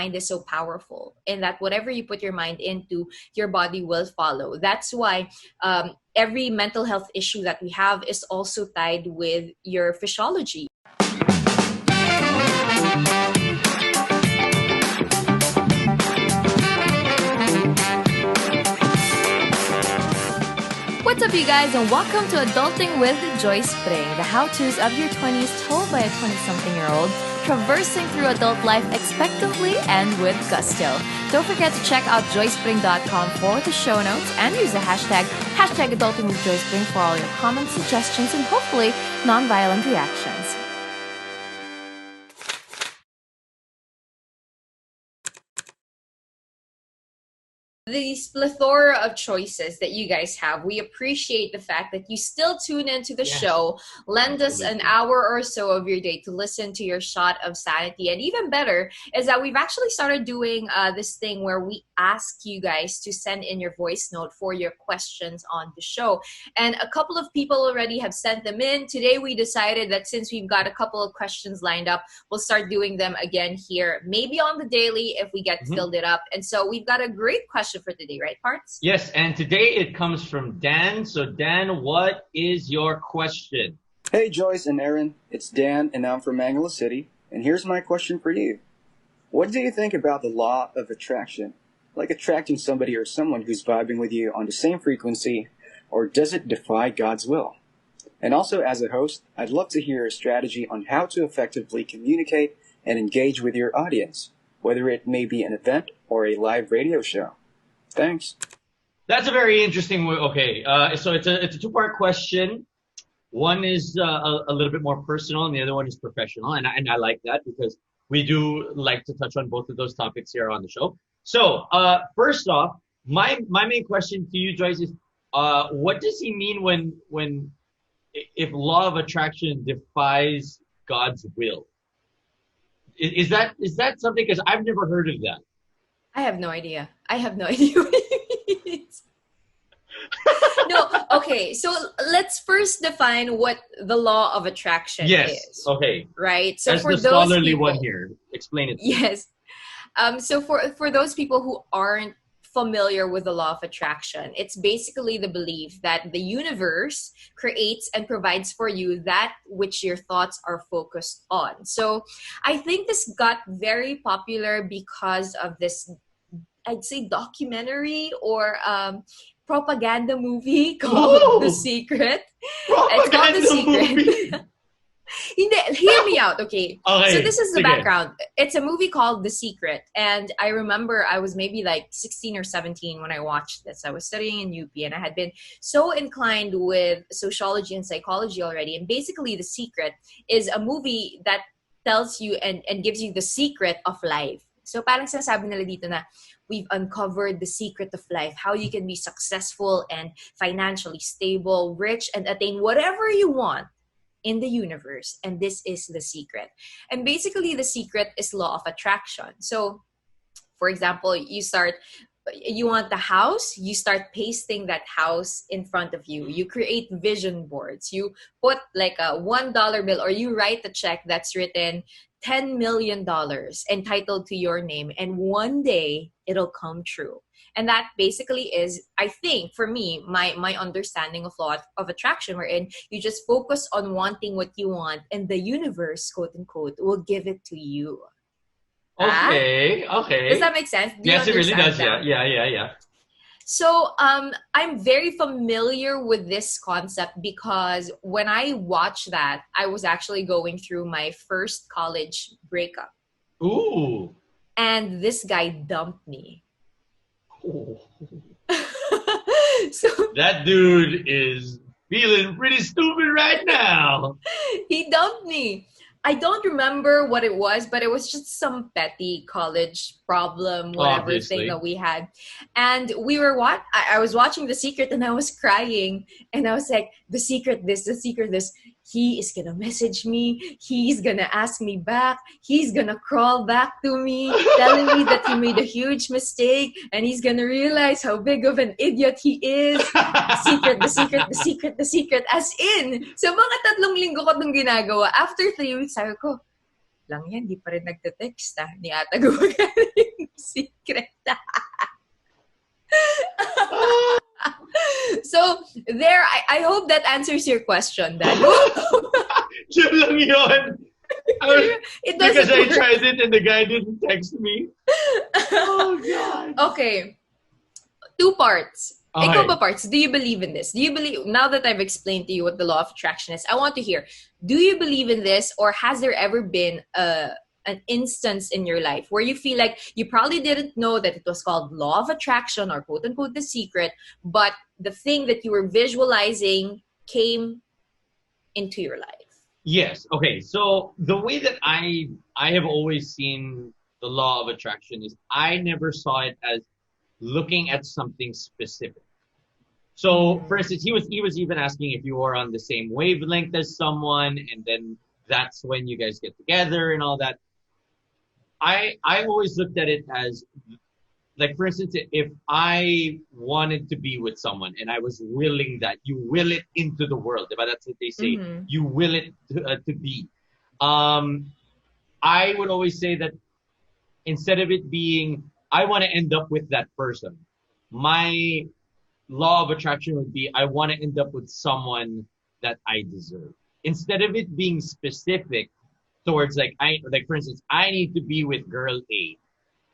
mind is so powerful, and that whatever you put your mind into, your body will follow. That's why every mental health issue that we have is also tied with your physiology. What's up, you guys, and welcome to Adulting with Joyce Pring, the how-tos of your 20s told by a 20-something-year-old traversing through adult life expectantly and with gusto. Don't forget to check out joycepring.com for the show notes and use the hashtag Adulting with Joyce Pring for all your comments, suggestions, and hopefully non-violent reactions. These plethora of choices that you guys have, we appreciate the fact that you still tune into the show, lend us an hour or so of your day to listen to your shot of sanity. And even better is that we've actually started doing this thing where we ask you guys to send in your voice note for your questions on the show. And a couple of people already have sent them in. Today we decided that since we've got a couple of questions lined up, we'll start doing them again here, maybe on the daily if we get filled it up. And so we've got a great question for today, right, Parts? Yes, and today it comes from Dan. So Dan, what is your question? Hey Joyce and Aaron, it's Dan and I'm from Manila City, and here's my question for you. What do you think about the law of attraction? Like attracting somebody or someone who's vibing with you on the same frequency, or does it defy God's will? And also, as a host, I'd love to hear a strategy on how to effectively communicate and engage with your audience, whether it may be an event or a live radio show. Thanks. That's a very interesting way. Okay, so it's a two-part question. One is a little bit more personal, and the other one is professional, and I like that because we do like to touch on both of those topics here on the show. So first off, my main question to you, Joyce, is what does he mean when if law of attraction defies God's will? Is that something? Because I've never heard of that. I have no idea what it means. No, okay. So let's first define what the law of attraction is. Okay. Right? So as for the those scholarly people, one here, explain it. Yes. So for those people who aren't familiar with the law of attraction, it's basically the belief that the universe creates and provides for you that which your thoughts are focused on. So I think this got very popular because of this, I'd say, documentary or propaganda movie called The Secret. It's called The Secret. Hear me out, okay? So this is the background. It's a movie called The Secret, and I remember I was maybe like 16 or 17 when I watched this. I was studying in UP, and I had been so inclined with sociology and psychology already. And basically, The Secret is a movie that tells you and gives you the secret of life. So parang sinasabi nila dito na we've uncovered the secret of life, how you can be successful and financially stable, rich, and attain whatever you want in the universe, and this is the secret. And basically the secret is law of attraction. So for example, you want the house, you start pasting that house in front of you. You create vision boards. You put like a $1 bill, or you write a check that's written $10 million entitled to your name, and one day it'll come true. And that basically is, I think, for me, my understanding of law of attraction, wherein you just focus on wanting what you want, and the universe, quote unquote, will give it to you. Okay. Does that make sense? Yes, it really does. That? Yeah. So I'm very familiar with this concept because when I watched that, I was actually going through my first college breakup. Ooh. And this guy dumped me. Oh. So that dude is feeling pretty stupid right now. He dumped me. I don't remember what it was, but it was just some petty college problem, whatever thing that we had. And we were I was watching The Secret, and I was crying, and I was like, the secret this. He is gonna message me. He's gonna ask me back. He's gonna crawl back to me, telling me that he made a huge mistake, and he's gonna realize how big of an idiot he is. The secret. As in, sa mga 3 linggo ko itong ginagawa, after 3 weeks, sabi ko, lang yan, di pa rin nagte-text Ni ata gumagana yung secret. So, there, I hope that answers your question, Dan. Yun lang yun. It Because doesn't I work. tried it and the guy didn't text me. Oh, God. Okay. 2 parts. Okay. Ikaw ba, Parts? Do you believe in this? Do you believe, now that I've explained to you what the law of attraction is, I want to hear, do you believe in this, or has there ever been an instance in your life where you feel like you probably didn't know that it was called law of attraction or quote unquote the secret, but the thing that you were visualizing came into your life? Yes. Okay. So the way that I have always seen the law of attraction is I never saw it as looking at something specific. So, for instance, he was even asking if you were on the same wavelength as someone, and then that's when you guys get together and all that. I always looked at it as, like, for instance, if I wanted to be with someone and I was willing that, you will it into the world. But that's what they say. Mm-hmm. You will it to be. I would always say that instead of it being, I want to end up with that person, my law of attraction would be, I want to end up with someone that I deserve. Instead of it being specific towards, like, for instance, I need to be with girl A.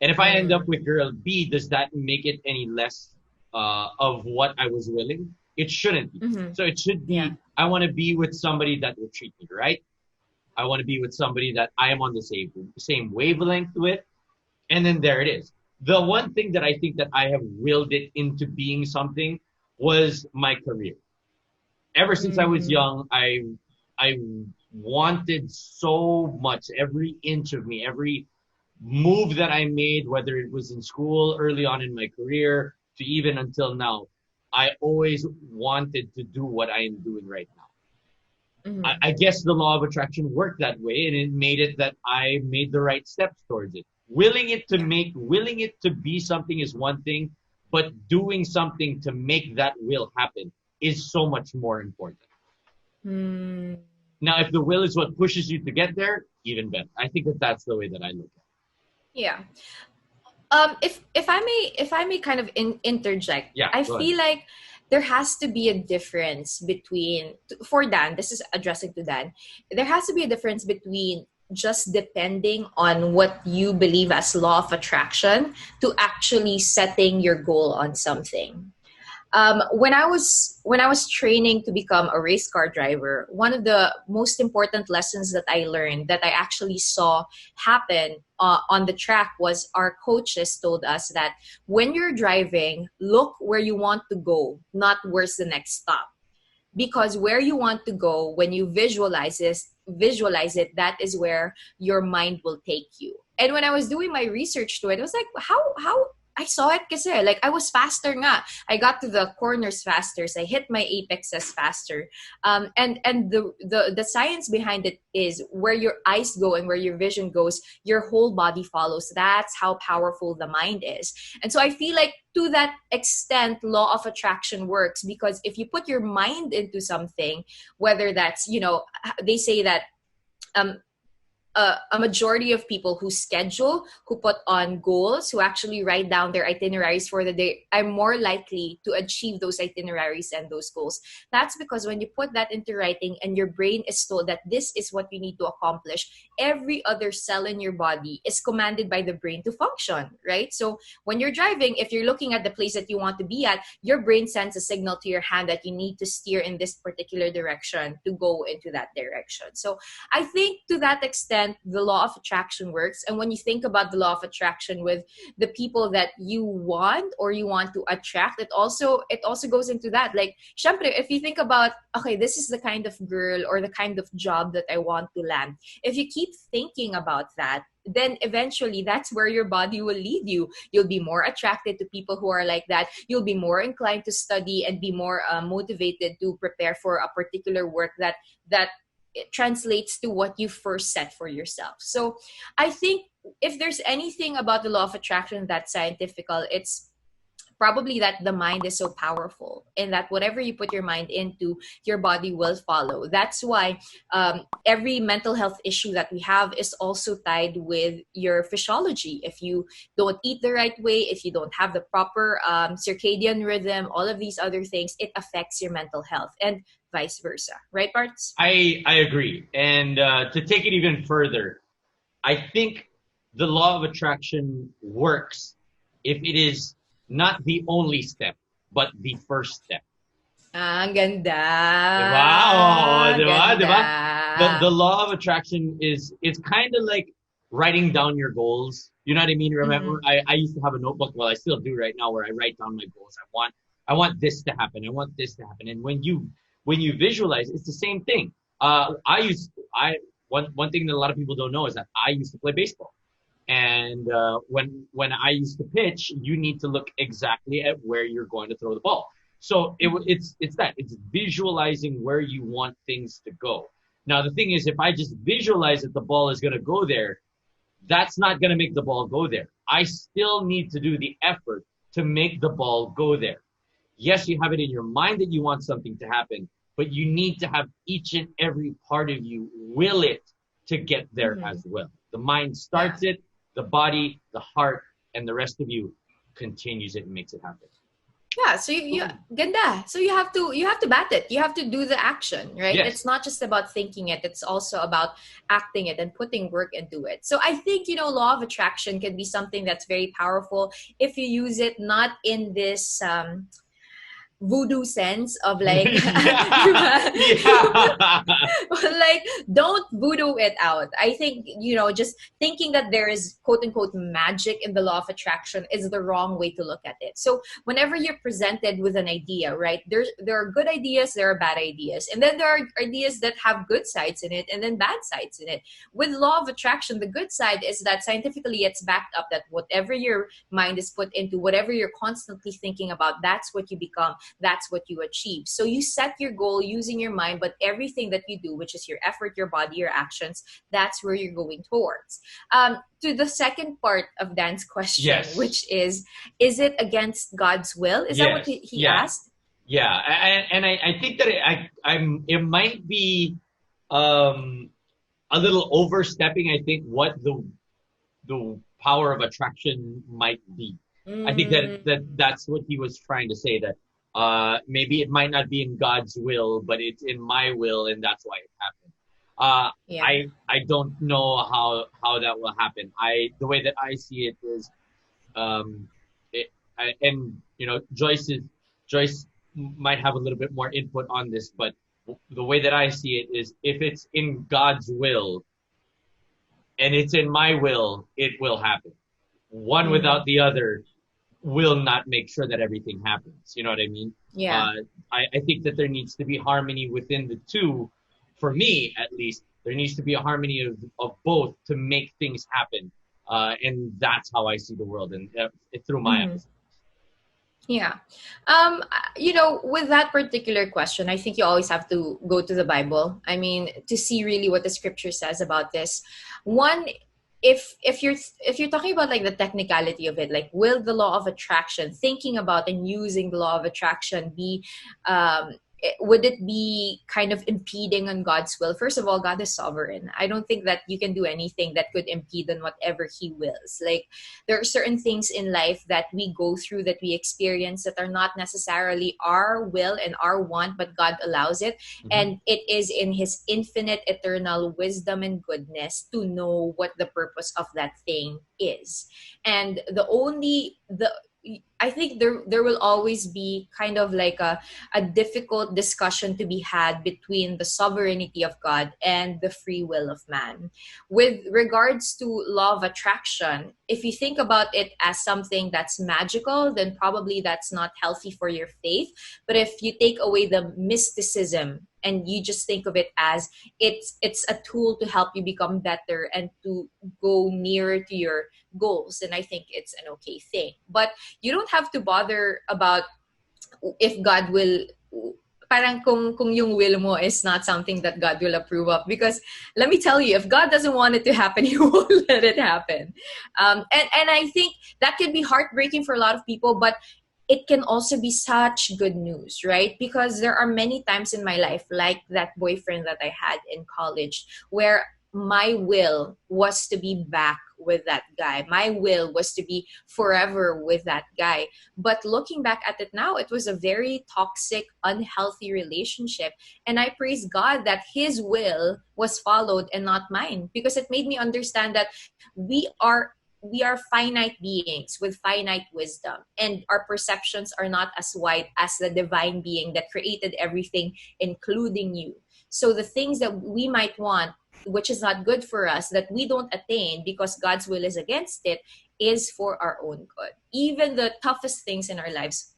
And if I end up with girl B, does that make it any less of what I was willing? It shouldn't be. Mm-hmm. So it should be, Yeah. I want to be with somebody that will treat me right. I want to be with somebody that I am on the same wavelength with. And then there it is. The one thing that I think that I have willed it into being something was my career. Ever since I was young, I wanted so much, every inch of me, every move that I made, whether it was in school, early on in my career, to even until now, I always wanted to do what I am doing right now. I guess the law of attraction worked that way, and it made it that I made the right steps towards it. Willing it to be something is one thing, but doing something to make that will happen is so much more important. Now, if the will is what pushes you to get there, even better. I think that that's the way that I look at it. Yeah. If I may kind of interject, Yeah, I go feel ahead. like there has to be a difference between, for Dan, this is addressing to Dan, there has to be a difference between just depending on what you believe as law of attraction to actually setting your goal on something. When I was training to become a race car driver, one of the most important lessons that I learned, that I actually saw happen on the track, was our coaches told us that when you're driving, look where you want to go, not where's the next stop. Because where you want to go, when you visualize it, that is where your mind will take you. And when I was doing my research to it, I was like, how I saw it kasi, like, I was faster nga. I got to the corners faster. So I hit my apexes faster. And the science behind it is where your eyes go and where your vision goes, your whole body follows. That's how powerful the mind is. And so I feel like to that extent, law of attraction works, because if you put your mind into something, whether that's, they say that a majority of people who schedule, who put on goals, who actually write down their itineraries for the day, are more likely to achieve those itineraries and those goals. That's because when you put that into writing and your brain is told that this is what you need to accomplish, every other cell in your body is commanded by the brain to function, right? So when you're driving, if you're looking at the place that you want to be at, your brain sends a signal to your hand that you need to steer in this particular direction to go into that direction. So I think to that extent, the law of attraction works. And when you think about the law of attraction with the people that you want or you want to attract, it also goes into that. Like, syempre, if you think about, okay, this is the kind of girl or the kind of job that I want to land. If you keep thinking about that, then eventually that's where your body will lead you. You'll be more attracted to people who are like that. You'll be more inclined to study and be more motivated to prepare for a particular work that it translates to what you first set for yourself. So I think if there's anything about the law of attraction that's scientific, it's probably that the mind is so powerful, and that whatever you put your mind into, your body will follow. That's why every mental health issue that we have is also tied with your physiology. If you don't eat the right way, if you don't have the proper circadian rhythm, all of these other things, it affects your mental health, and vice versa. Right, Parts? I agree. And to take it even further, I think the law of attraction works if it is not the only step, but the first step. Ah, ganda. Diba? Oh, diba? Ganda. Diba? The law of attraction it's kind of like writing down your goals. You know what I mean? Remember, I used to have a notebook, well, I still do right now, where I write down my goals. I want this to happen. I want this to happen. And when you visualize, it's the same thing. One thing that a lot of people don't know is that I used to play baseball. And when I used to pitch, you need to look exactly at where you're going to throw the ball. So it's visualizing where you want things to go. Now the thing is, if I just visualize that the ball is going to go there, that's not going to make the ball go there. I still need to do the effort to make the ball go there. Yes, you have it in your mind that you want something to happen, but you need to have each and every part of you will it to get there as well. The mind starts it, the body, the heart, and the rest of you continues it and makes it happen. Yeah, so you ganda. So you have to bat it. You have to do the action, right? Yes. It's not just about thinking it. It's also about acting it and putting work into it. So I think, law of attraction can be something that's very powerful if you use it not in this voodoo sense of like like don't voodoo it out. I think just thinking that there is quote unquote magic in the law of attraction is the wrong way to look at it. So whenever you're presented with an idea, right, there are good ideas, there are bad ideas, and then there are ideas that have good sides in it and then bad sides in it. With law of attraction, the good side is that scientifically it's backed up that whatever your mind is put into, whatever you're constantly thinking about, that's what you become. That's what you achieve. So you set your goal using your mind, but everything that you do, which is your effort, your body, your actions, that's where you're going towards. To the second part of Dan's question, yes. which is it against God's will? Is that what he asked? Yeah, and I think that it might be a little overstepping, I think, what the power of attraction might be. I think that's what he was trying to say, that maybe it might not be in God's will, but it's in my will, and that's why it happened. I don't know how that will happen. The way that I see it is, Joyce might have a little bit more input on this, but the way that I see it is, if it's in God's will and it's in my will, it will happen. One without the other will not make sure that everything happens. You know what I mean? Yeah. I think that there needs to be harmony within the two. For me, at least, there needs to be a harmony of both to make things happen. And that's how I see the world, and through my eyes. Yeah. With that particular question, I think you always have to go to the Bible. I mean, to see really what the scripture says about this. One, if you're talking about like the technicality of it, like, will the law of attraction, thinking about and using the law of attraction, be would it be kind of impeding on God's will? First of all, God is sovereign. I don't think that you can do anything that could impede on whatever he wills. Like, there are certain things in life that we go through, that we experience, that are not necessarily our will and our want, but God allows it. And it is in his infinite, eternal wisdom and goodness to know what the purpose of that thing is. And I think there will always be kind of like a difficult discussion to be had between the sovereignty of God and the free will of man. With regards to law of attraction, if you think about it as something that's magical, then probably that's not healthy for your faith. But if you take away the mysticism and you just think of it as it's a tool to help you become better and to go nearer to your goals, then I think it's an okay thing. But you don't have to bother about if God will, parang kung yung will mo is not something that God will approve of. Because let me tell you, if God doesn't want it to happen, he won't let it happen. And I think that can be heartbreaking for a lot of people, but it can also be such good news, right? Because there are many times in my life, like that boyfriend that I had in college, where my will was to be back with that guy. My will was to be forever with that guy. But looking back at it now, it was a very toxic, unhealthy relationship. And I praise God that his will was followed and not mine, because it made me understand that we are we are finite beings with finite wisdom, and our perceptions are not as wide as the divine being that created everything, including you. So the things that we might want, which is not good for us, that we don't attain because God's will is against it, is for our own good. Even the toughest things in our lives,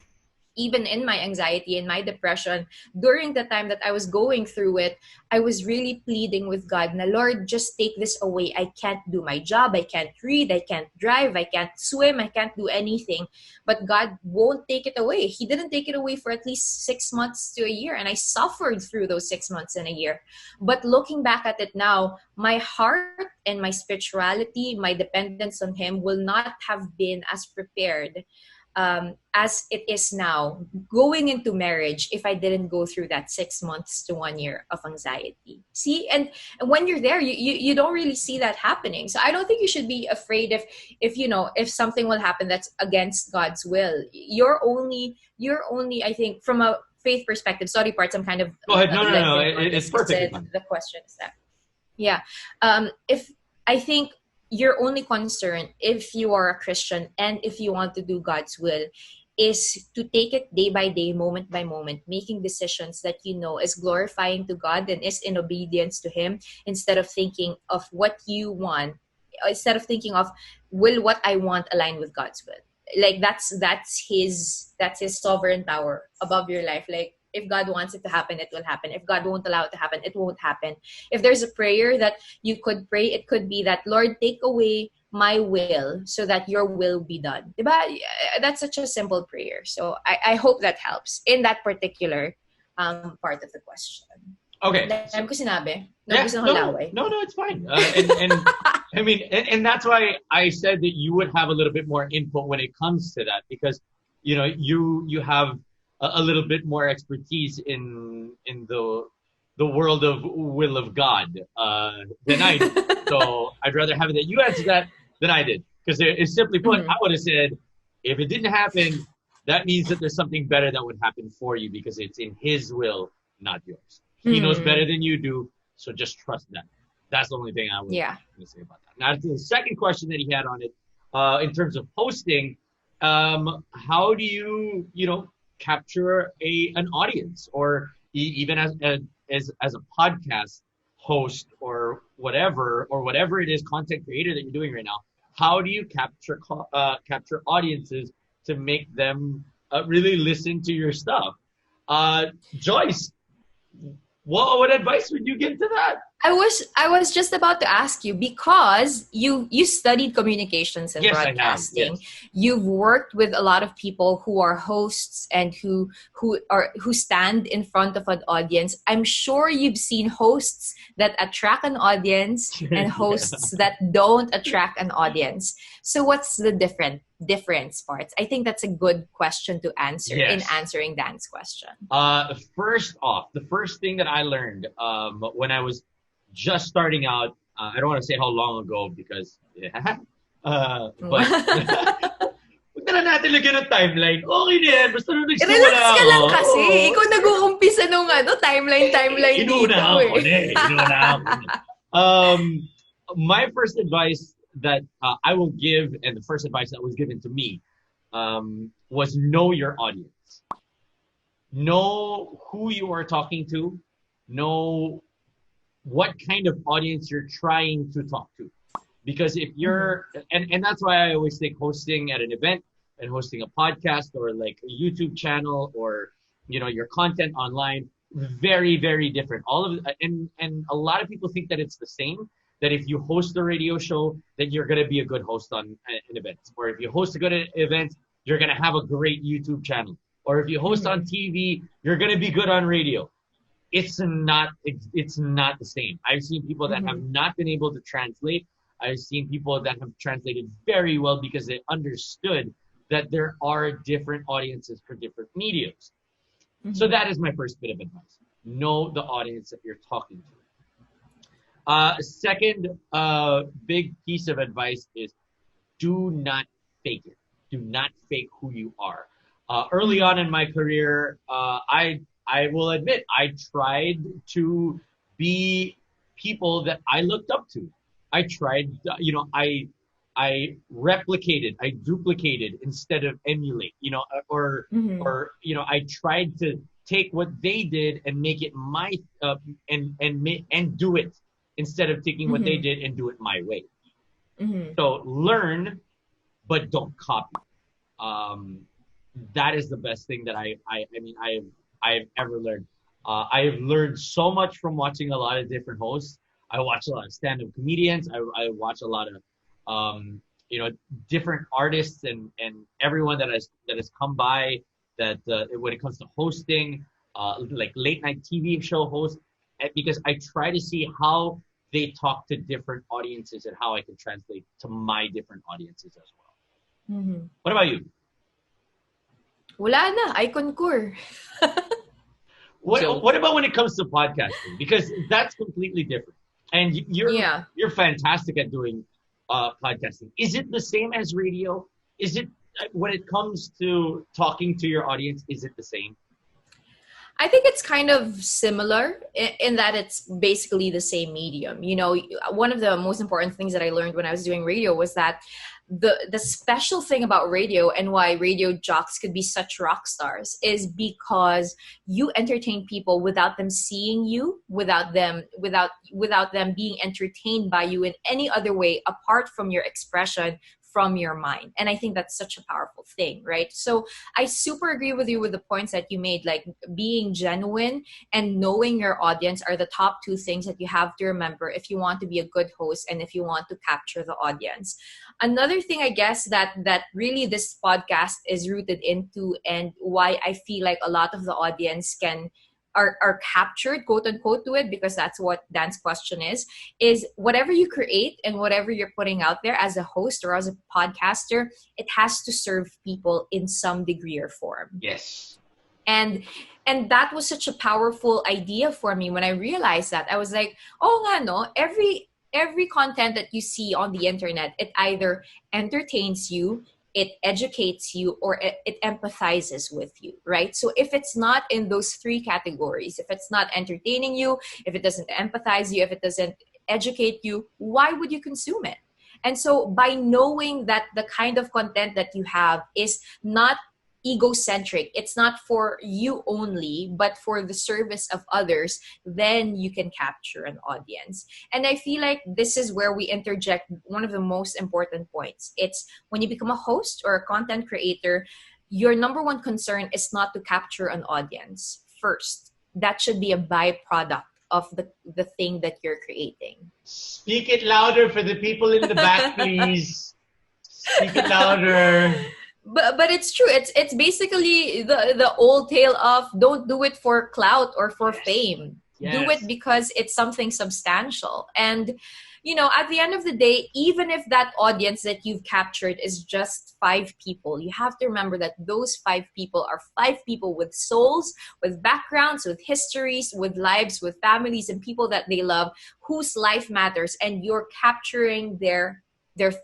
even in my anxiety and my depression, during the time that I was going through it, I was really pleading with God, na Lord, just take this away. I can't do my job. I can't read. I can't drive. I can't swim. I can't do anything. But God won't take it away. He didn't take it away for at least 6 months to a year. And I suffered through those 6 months and a year. But looking back at it now, my heart and my spirituality, my dependence on Him will not have been as prepared as it is now going into marriage if I didn't go through that 6 months to 1 year of anxiety. See, and when you're there, you don't really see that happening. So I don't think you should be afraid if something will happen that's against God's will. You're only I think from a faith perspective. Sorry, parts. I'm kind of go ahead. No. It's perfect. The question is that, yeah, if I think your only concern, if you are a Christian and if you want to do God's will, is to take it day by day, moment by moment, making decisions that you know is glorifying to God and is in obedience to Him, instead of thinking of what you want, instead of thinking of, will what I want align with God's will? Like that's his sovereign power above your life. Like, if God wants it to happen, it will happen. If God won't allow it to happen, it won't happen. If there's a prayer that you could pray, it could be that, Lord, take away my will so that your will be done. Diba? That's such a simple prayer. So I hope that helps in that particular part of the question. Okay. Dahil ko sinabi. Yeah, Gusto kong laway. no, it's fine. And I mean, and that's why I said that you would have a little bit more input when it comes to that, because you have a little bit more expertise in the world of will of God than I do. So I'd rather have it that you answer that than I did, because it's simply put, I would have said, if it didn't happen, that means that there's something better that would happen for you, because it's in His will, not yours. He knows better than you do, so just trust that. That's the only thing I would say about that. Now, to the second question that he had on it, in terms of hosting, how do you capture an audience, or even as a podcast host or whatever it is, content creator that you're doing right now? How do you capture audiences to make them really listen to your stuff? Joyce, what advice would you give to that? I was just about to ask you, because you studied communications and broadcasting. Yes. You've worked with a lot of people who are hosts and who stand in front of an audience. I'm sure you've seen hosts that attract an audience and hosts that don't attract an audience. So what's the difference parts? I think that's a good question to answer in answering Dan's question. First off, the first thing that I learned when I was just starting out, I don't want to say how long ago, because but huwag na natin lagyan ng timeline. Okay na yan, basta nung nagsimula ako. Relax ka lang kasi. Ikaw nag-uumpisa nung timeline Inuna dito. My first advice that I will give, and the first advice that was given to me, was know your audience. Know who you are talking to. Know what kind of audience you're trying to talk to. Because if you're, and that's why I always think hosting at an event and hosting a podcast or like a YouTube channel or, your content online, very, very different. And a lot of people think that it's the same, that if you host a radio show, then you're going to be a good host on an event. Or if you host a good event, you're going to have a great YouTube channel. Or if you host on TV, you're going to be good on radio. It's not the same. I've seen people that have not been able to translate. I've seen people that have translated very well because they understood that there are different audiences for different mediums. So that is my first bit of advice. Know the audience that you're talking to. Second big piece of advice is do not fake it. Do not fake who you are. Early on in my career, I will admit I tried to be people that I looked up to. I tried, I replicated, I duplicated instead of emulate, or I tried to take what they did and make it my and do it instead of taking what they did and do it my way. So learn, but don't copy. That is the best thing that I've ever learned. I have learned so much from watching a lot of different hosts. I watch a lot of stand-up comedians. I watch a lot of different artists and everyone that has come by that when it comes to hosting, like late night TV show hosts, because I try to see how they talk to different audiences and how I can translate to my different audiences as well. What about you? Wala na, I concur. What about when it comes to podcasting? Because that's completely different. And you're fantastic at doing podcasting. Is it the same as radio? Is it, when it comes to talking to your audience, is it the same? I think it's kind of similar in that it's basically the same medium. One of the most important things that I learned when I was doing radio was that the special thing about radio and why radio jocks could be such rock stars is because you entertain people without them seeing you, without them being entertained by you in any other way apart from your expression from your mind. And I think that's such a powerful thing, right? So I super agree with you with the points that you made, like being genuine and knowing your audience are the top two things that you have to remember if you want to be a good host and if you want to capture the audience. Another thing, I guess, that really this podcast is rooted into, and why I feel like a lot of the audience are captured, quote unquote, to it, because that's what Dan's question is whatever you create and whatever you're putting out there as a host or as a podcaster, it has to serve people in some degree or form. Yes. And that was such a powerful idea for me when I realized that. I was like, oh nga no, every content that you see on the internet, it either entertains you, it educates you, or it empathizes with you, right? So if it's not in those three categories, if it's not entertaining you, if it doesn't empathize you, if it doesn't educate you, why would you consume it? And so by knowing that the kind of content that you have is not egocentric, it's not for you only, but for the service of others, then you can capture an audience. And I feel like this is where we interject one of the most important points. It's when you become a host or a content creator, your number one concern is not to capture an audience first. That should be a byproduct of the thing that you're creating. Speak it louder for the people in the back, please. Speak it louder. But it's true. It's basically the old tale of don't do it for clout or for fame. Yes. Do it because it's something substantial. And at the end of the day, even if that audience that you've captured is just 5 people, you have to remember that those 5 people are 5 people with souls, with backgrounds, with histories, with lives, with families, and people that they love, whose life matters, and you're capturing their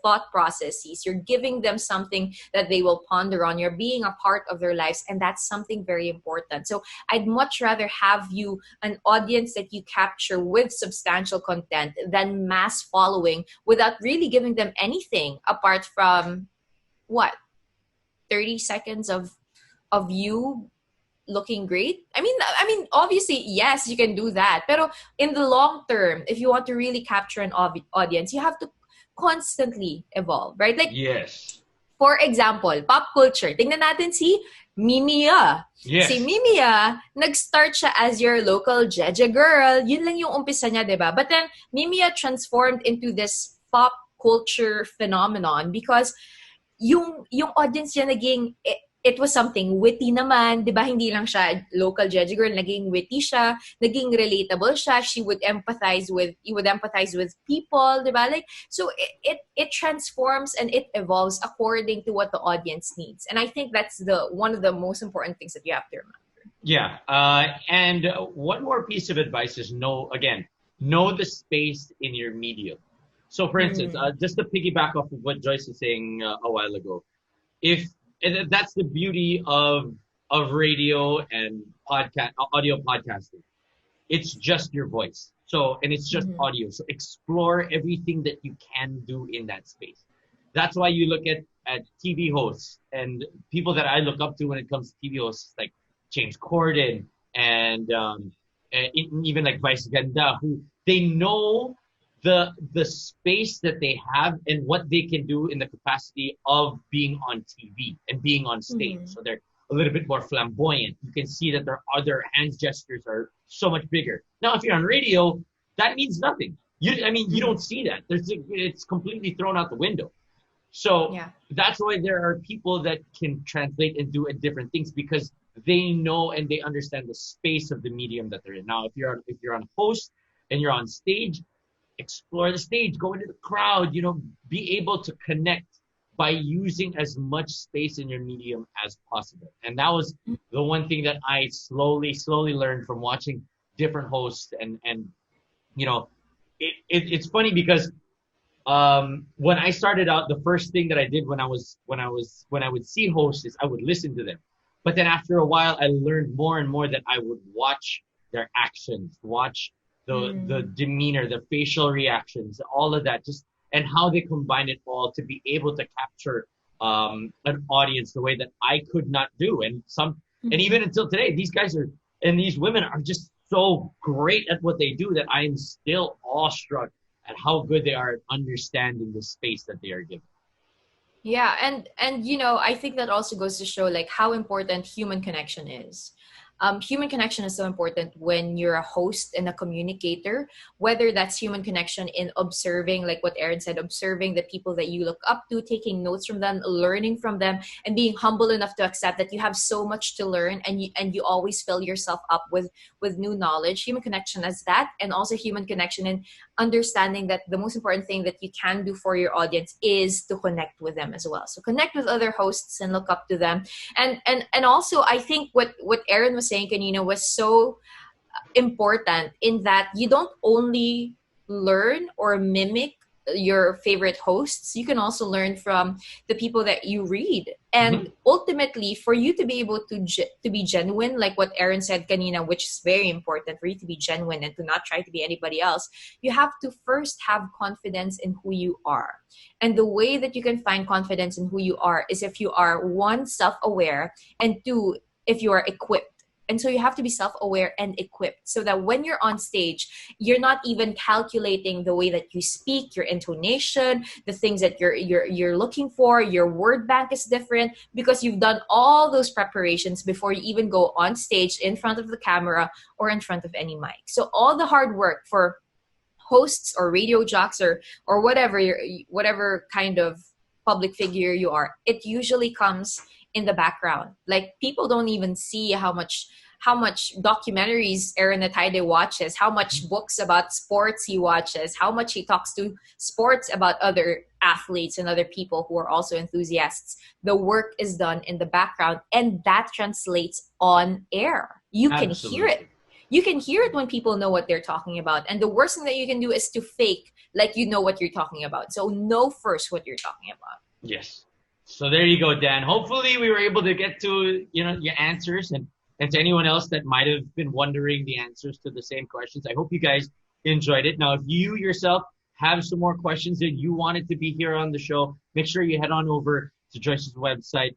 thought processes. You're giving them something that they will ponder on. You're being a part of their lives, and that's something very important. So I'd much rather have you an audience that you capture with substantial content than mass following without really giving them anything apart from 30 seconds of you looking great. I mean obviously yes, you can do that, pero in the long term, if you want to really capture an audience, you have to constantly evolve, right? Like, yes. For example, pop culture. Tingnan natin si Mimiya. Yes. Si Mimiya, nag-start siya as your local Jeje girl. Yun lang yung umpisa niya, diba? But then, Mimiya transformed into this pop culture phenomenon because yung audience niya naging it was something witty naman, 'di ba? Hindi lang siya local Jeju girl, naging witty siya, naging relatable siya. You would empathize with people, 'di ba? Like, so it transforms and it evolves according to what the audience needs. And I think that's the one of the most important things that you have to remember. Yeah. And one more piece of advice is know the space in your medium. So, for instance, just to piggyback off of what Joyce was saying a while ago, if and that's the beauty of radio and audio podcasting. It's just your voice. So, and it's just audio. So explore everything that you can do in that space. That's why you look at TV hosts and people that I look up to when it comes to TV hosts, like James Corden and even like Vice Ganda, who they know the space that they have and what they can do in the capacity of being on TV and being on stage. So they're a little bit more flamboyant. You can see that their other hand gestures are so much bigger. Now, if you're on radio, that means nothing. You don't see that. It's completely thrown out the window. So that's why there are people that can translate and do different things because they know and they understand the space of the medium that they're in. Now, if you're on a host and you're on stage, explore the stage, go into the crowd, be able to connect by using as much space in your medium as possible. And that was the one thing that I slowly learned from watching different hosts. And it's funny because when I started out, the first thing that I did when I would see hosts is I would listen to them. But then after a while, I learned more and more that I would watch their actions, watch the demeanor, the facial reactions, all of that, and how they combine it all to be able to capture an audience the way that I could not do. And even until today, these guys and these women are just so great at what they do that I am still awestruck at how good they are at understanding the space that they are given. Yeah, and I think that also goes to show like how important human connection is. Human connection is so important when you're a host and a communicator, whether that's human connection in observing, like what Aaron said, observing the people that you look up to, taking notes from them, learning from them, and being humble enough to accept that you have so much to learn and you always fill yourself up with new knowledge. Human connection as that, and also human connection in understanding that the most important thing that you can do for your audience is to connect with them as well. So connect with other hosts and look up to them. And also I think what Aaron was saying, Kanina, was so important in that you don't only learn or mimic your favorite hosts, you can also learn from the people that you read. And ultimately, for you to be able to be genuine, like what Aaron said kanina, which is very important, for you to be genuine and to not try to be anybody else, you have to first have confidence in who you are. And the way that you can find confidence in who you are is if you are, one, self-aware, and two, if you are equipped. And so you have to be self-aware and equipped so that when you're on stage, you're not even calculating the way that you speak, your intonation, the things that you're looking for. Your word bank is different because you've done all those preparations before you even go on stage in front of the camera or in front of any mic. So all the hard work for hosts or radio jocks or whatever kind of public figure you are, it usually comes in the background. Like, people don't even see how much documentaries Aaron Ataide watches, how much books about sports he watches, how much he talks to sports about other athletes and other people who are also enthusiasts. The work is done in the background, and that translates on air. You can hear it. You can hear it when people know what they're talking about. And the worst thing that you can do is to fake like you know what you're talking about. So know first what you're talking about. Yes. So there you go, Dan. Hopefully we were able to get to, your answers and to anyone else that might have been wondering the answers to the same questions. I hope you guys enjoyed it. Now, if you yourself have some more questions that you wanted to be here on the show, make sure you head on over to Joyce's website.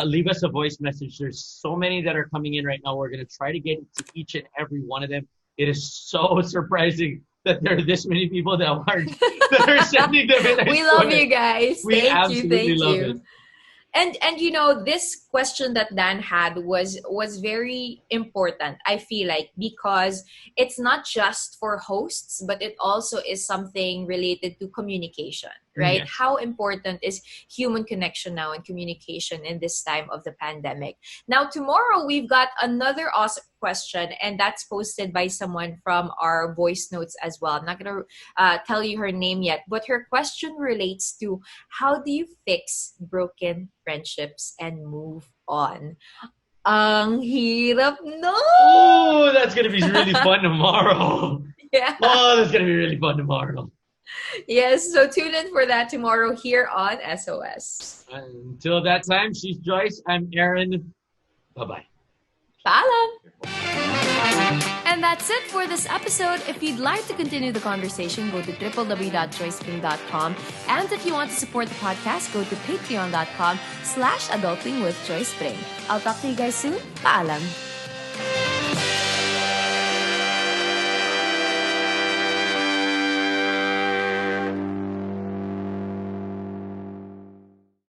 Leave us a voice message. There's so many that are coming in right now. We're going to try to get to each and every one of them. It is so surprising that there are this many people that are sending them in. We love you guys. We thank absolutely you. love it. And this question that Dan had was very important, I feel like, because it's not just for hosts, but it also is something related to communication, right? Yes. How important is human connection now and communication in this time of the pandemic? Now, tomorrow we've got another awesome question, and that's posted by someone from our voice notes as well. I'm not going to tell you her name yet, but her question relates to how do you fix broken friendships and move on? Ang hirap no! Oh, that's gonna be really fun tomorrow. Yeah. Oh, that's gonna be really fun tomorrow. Yes, so tune in for that tomorrow here on SOS. Until that time, she's Joyce. I'm Aaron. Bye-bye. Paalam! And that's it for this episode. If you'd like to continue the conversation, go to www.joycepring.com. And if you want to support the podcast, go to patreon.com/adultingwithjoycepring. I'll talk to you guys soon. Paalam!